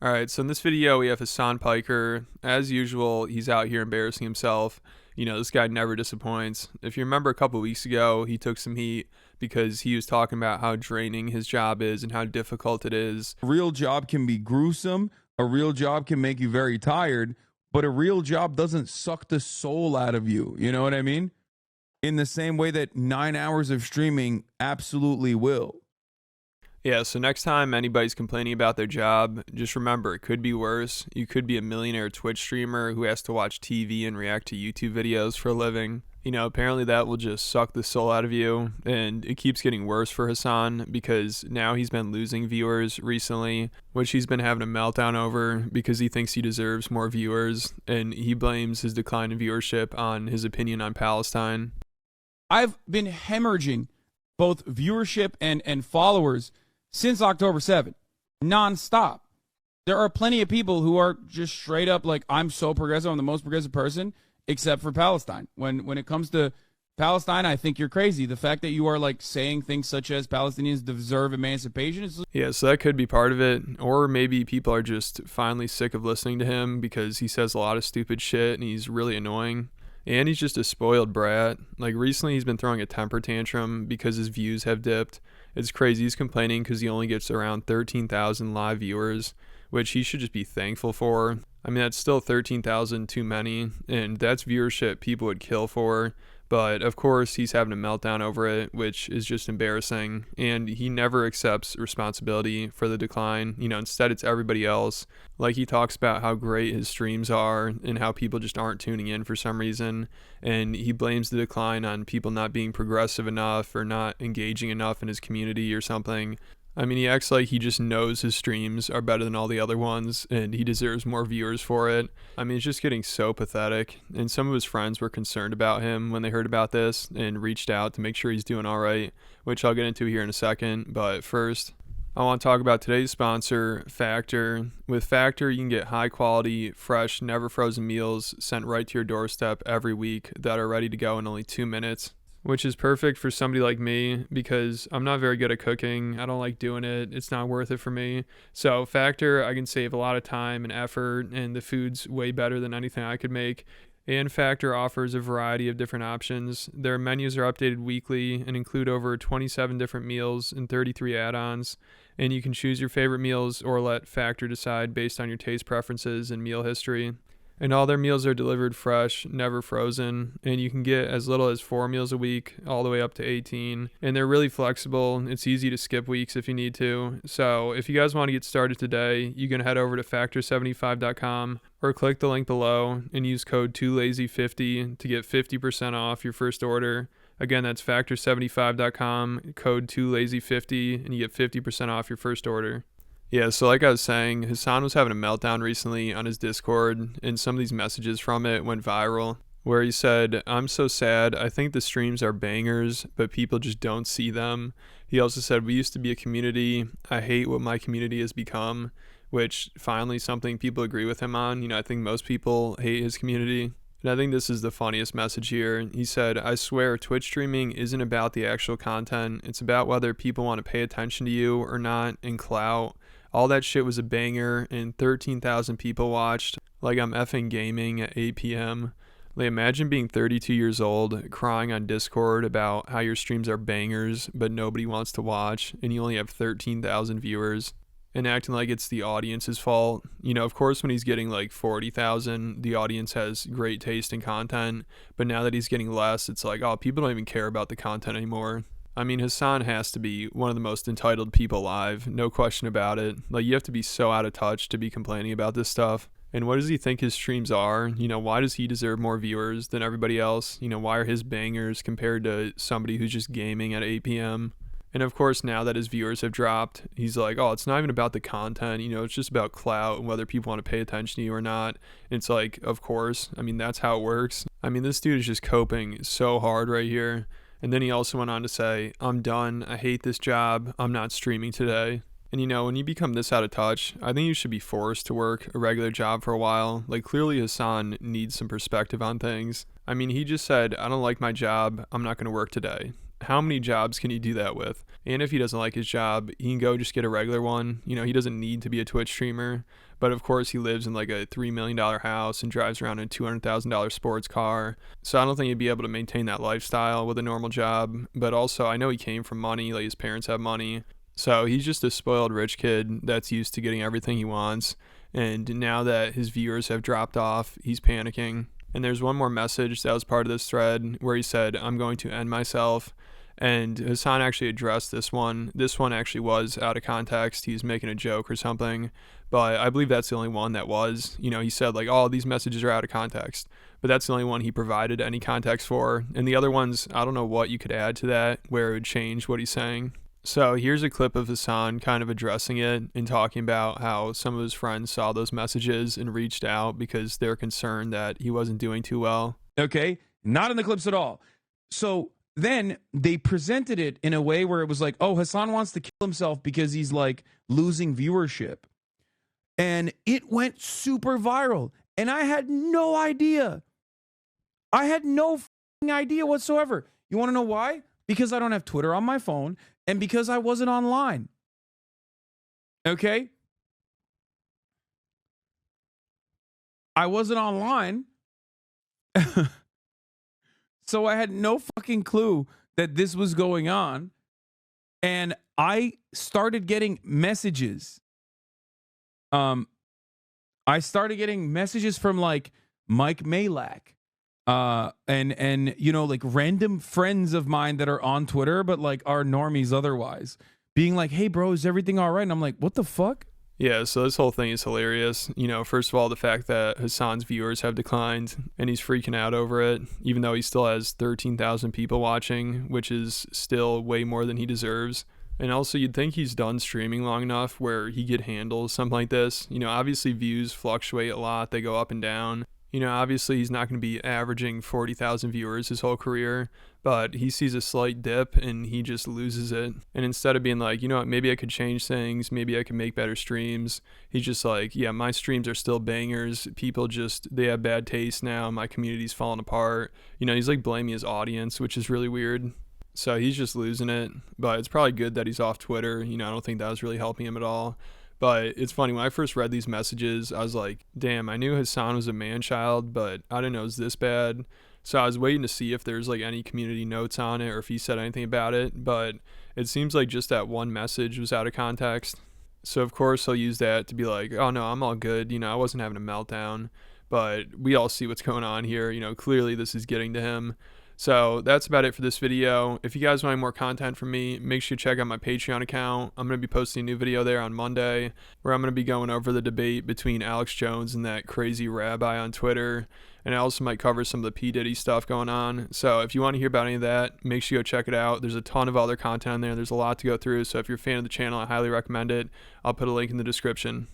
All right, so in this video, we have Hasan Piker. As usual, he's out here embarrassing himself. This guy never disappoints. If you remember a couple weeks ago, he took some heat because he was talking about how draining his job is and how difficult it is. A real job can be gruesome. A real job can make you very tired, but a real job doesn't suck the soul out of you. You know what I mean? In the same way that 9 hours of streaming absolutely will. Yeah, so next time anybody's complaining about their job, just remember it could be worse. You could be a millionaire Twitch streamer who has to watch TV and react to YouTube videos for a living. Apparently that will just suck the soul out of you, and it keeps getting worse for Hasan because now he's been losing viewers recently, which he's been having a meltdown over because he thinks he deserves more viewers, and he blames his decline in viewership on his opinion on Palestine. I've been hemorrhaging both viewership and followers since October 7th, nonstop. There are plenty of people who are just straight up like, I'm so progressive, I'm the most progressive person, except for Palestine. When it comes to Palestine, I think you're crazy. The fact that you are like saying things such as Palestinians deserve emancipation is... Yeah, so that could be part of it. Or maybe people are just finally sick of listening to him because he says a lot of stupid shit and he's really annoying. And he's just a spoiled brat. Like recently he's been throwing a temper tantrum because his views have dipped. It's crazy. He's complaining because he only gets around 13,000 live viewers, which he should just be thankful for. I mean, that's still 13,000 too many, and that's viewership people would kill for. But of course, he's having a meltdown over it, which is just embarrassing. And he never accepts responsibility for the decline. Instead, it's everybody else. Like he talks about how great his streams are and how people just aren't tuning in for some reason. And he blames the decline on people not being progressive enough or not engaging enough in his community or something. I mean, he acts like he just knows his streams are better than all the other ones and he deserves more viewers for it. I mean, it's just getting so pathetic. And some of his friends were concerned about him when they heard about this and reached out to make sure he's doing all right, which I'll get into here in a second. But first, I want to talk about today's sponsor, Factor. With Factor, you can get high quality, fresh, never frozen meals sent right to your doorstep every week that are ready to go in only 2 minutes. Which is perfect for somebody like me because I'm not very good at cooking. I don't like doing it. It's not worth it for me. So Factor, I can save a lot of time and effort, and the food's way better than anything I could make. And Factor offers a variety of different options. Their menus are updated weekly and include over 27 different meals and 33 add-ons. And you can choose your favorite meals or let Factor decide based on your taste preferences and meal history. And all their meals are delivered fresh, never frozen, and you can get as little as 4 meals a week, all the way up to 18. And they're really flexible. It's easy to skip weeks if you need to. So if you guys want to get started today, you can head over to factor75.com or click the link below and use code 2lazy50 to get 50% off your first order. Again, that's factor75.com, code 2lazy50, and you get 50% off your first order. Yeah, so like I was saying, Hasan was having a meltdown recently on his Discord, and some of these messages from it went viral, where he said, "I'm so sad, I think the streams are bangers, but people just don't see them." He also said, "We used to be a community, I hate what my community has become," which finally something people agree with him on. I think most people hate his community. And I think this is the funniest message here. He said, "I swear Twitch streaming isn't about the actual content, it's about whether people want to pay attention to you or not, and clout. All that shit was a banger, and 13,000 people watched. Like I'm effing gaming at 8 p.m. Like imagine being 32 years old, crying on Discord about how your streams are bangers, but nobody wants to watch, and you only have 13,000 viewers, and acting like it's the audience's fault. Of course, when he's getting like 40,000, the audience has great taste in content, but now that he's getting less, it's like, oh, people don't even care about the content anymore." I mean, Hasan has to be one of the most entitled people alive, no question about it. Like, you have to be so out of touch to be complaining about this stuff. And what does he think his streams are? Why does he deserve more viewers than everybody else? Why are his bangers compared to somebody who's just gaming at 8 p.m.? And of course, now that his viewers have dropped, he's like, oh, it's not even about the content, it's just about clout and whether people want to pay attention to you or not. And it's like, of course, I mean, that's how it works. I mean, this dude is just coping so hard right here. And then he also went on to say, "I'm done. I hate this job. I'm not streaming today." And when you become this out of touch, I think you should be forced to work a regular job for a while. Like clearly Hasan needs some perspective on things. I mean, he just said, "I don't like my job. I'm not going to work today." how many jobs can he do that with? And if he doesn't like his job, he can go just get a regular one. He doesn't need to be a Twitch streamer. But of course, he lives in like a $3 million house and drives around in a $200,000 sports car. So I don't think he'd be able to maintain that lifestyle with a normal job. But also, I know he came from money, like his parents have money. So he's just a spoiled rich kid that's used to getting everything he wants. And now that his viewers have dropped off, he's panicking. And there's one more message that was part of this thread where he said, "I'm going to end myself." And Hasan actually addressed this one. This one actually was out of context. He was making a joke or something. But I believe that's the only one that was. He said like, "Oh, these messages are out of context." But that's the only one he provided any context for. And the other ones, I don't know what you could add to that where it would change what he's saying. So here's a clip of Hasan kind of addressing it and talking about how some of his friends saw those messages and reached out because they're concerned that he wasn't doing too well. Okay, not in the clips at all. So then they presented it in a way where it was like, oh, Hasan wants to kill himself because he's like losing viewership. And it went super viral. And I had no idea. I had no idea whatsoever. You want to know why? Because I don't have Twitter on my phone and because I wasn't online. Okay? I wasn't online. So I had no fucking clue that this was going on. And I started getting messages. I started getting messages from like Mike Malak. And like random friends of mine that are on Twitter, but like are normies otherwise, being like, "Hey bro, is everything all right?" And I'm like, what the fuck? Yeah, so this whole thing is hilarious. First of all, the fact that Hasan's viewers have declined and he's freaking out over it, even though he still has 13,000 people watching, which is still way more than he deserves. And also, you'd think he's done streaming long enough where he could handle something like this. Obviously views fluctuate a lot. They go up and down. Obviously he's not going to be averaging 40,000 viewers his whole career, but he sees a slight dip and he just loses it. And instead of being like, what, maybe I could change things, maybe I could make better streams, he's just like, yeah, my streams are still bangers. People they have bad taste now. My community's falling apart. He's like blaming his audience, which is really weird. So he's just losing it, but it's probably good that he's off Twitter. I don't think that was really helping him at all. But it's funny, when I first read these messages, I was like, damn, I knew Hasan was a man-child, but I didn't know it was this bad. So I was waiting to see if there's like any community notes on it or if he said anything about it, but it seems like just that one message was out of context. So of course he'll use that to be like, "Oh no, I'm all good, I wasn't having a meltdown." But we all see what's going on here. Clearly this is getting to him. So that's about it for this video. If you guys want any more content from me, make sure you check out my Patreon account. I'm going to be posting a new video there on Monday where I'm going to be going over the debate between Alex Jones and that crazy rabbi on Twitter. And I also might cover some of the P. Diddy stuff going on. So if you want to hear about any of that, make sure you go check it out. There's a ton of other content on there. There's a lot to go through. So if you're a fan of the channel, I highly recommend it. I'll put a link in the description.